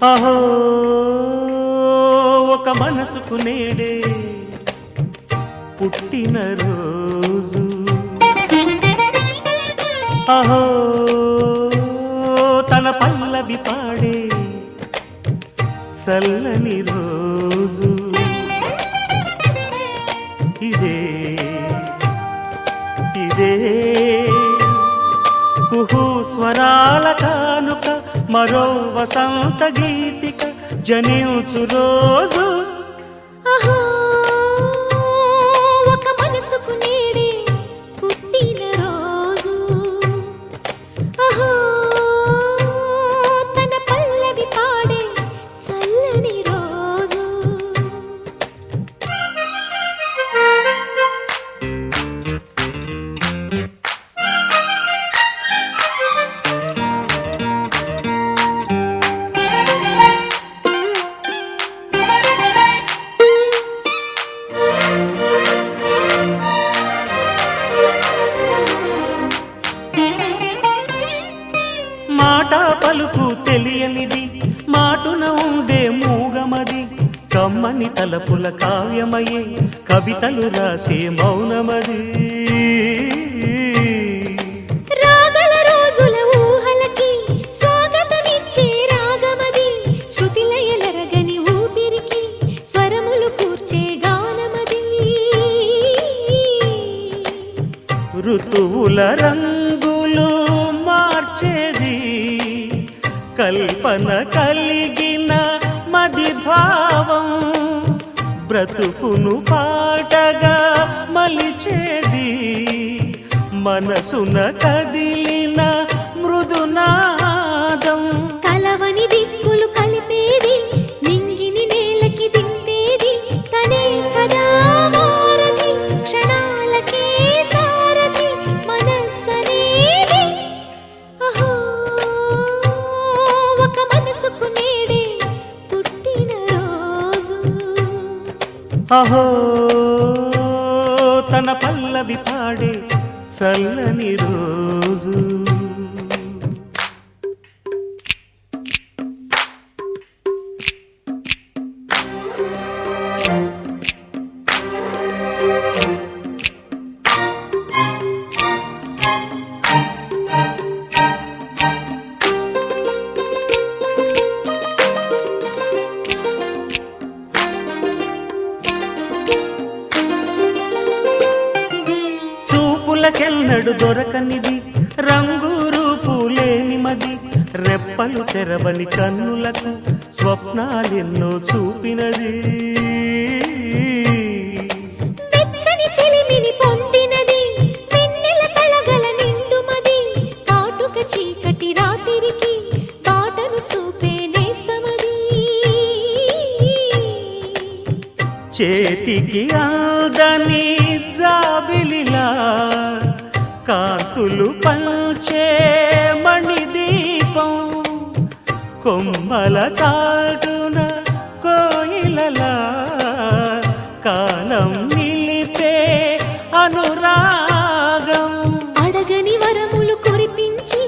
అహో ఒక మనసుకు నేడే పుట్టిన రోజు అహో తన పల్లవి పాడే చల్లని రోజు ఇదే ఇదే కుహు స్వరాల కానుక మరో వసంత గీతిక జనించు రోజు అహో ఒక మనసుకు నేడే పుట్టిన రోజు అహో తన పల్లవి పాడే చల్లని రోజు మాట పలుకు తెలియనిది మాటున ఉండే మూగమది కమ్మని తలపుల కావ్యమయే కవితలు రాసే మౌనమది రాగల రోజుల ఊహలకి స్వాగతమిచ్చే రాగమది శృతిలయలరగని ఊపిరికి స్వరములు కూర్చే గానమది ఋతువుల రంగులు మార్చేది కల్పన కలిగిన మది భావం బ్రతుకును పాటగా మలిచేది మనసున కదిలిన మృదునాదం కలవని దిక్కులు కలిపేది నింగిని నేలకి దింపేది తనే కదా వారధి క్షణాలకే సారథి మనస్సనేది అహో ఒక మనసుకు నేడే పుట్టిన రోజు అహో తన పల్లవి పాడే చల్లని రోజు చూపులకెన్నడు దొరకనిది రంగు రూపు లేని మది రెప్పలు తెరవని కన్నులకు స్వప్నాలెన్నో చూపినది వెచ్చని చెలిమిని పొందినది వెన్నెల కళగల నిండుమది కాటుక చీకటి రాత్రికి బాటను చూపే నేస్తమది చేతికి ఆదని జాబిలిలా కాంతులు పంచే మణిదీపం కొమ్మల చాటున కోయిలలా కాలం నిలిపే అనురాగం అడగని వరములు కురిపించి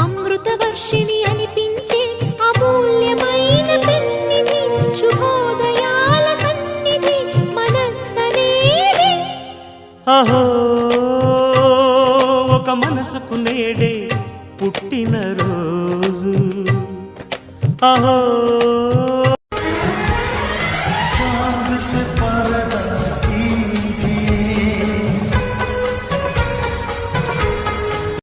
అమృత వర్షిణి అనిపించే అమూల్యమైన పెన్నిధి శుభోదయాల సన్నిధి మనస్సనేది అహో ఒక మనసుకు నేడే పుట్టిన రోజు అహో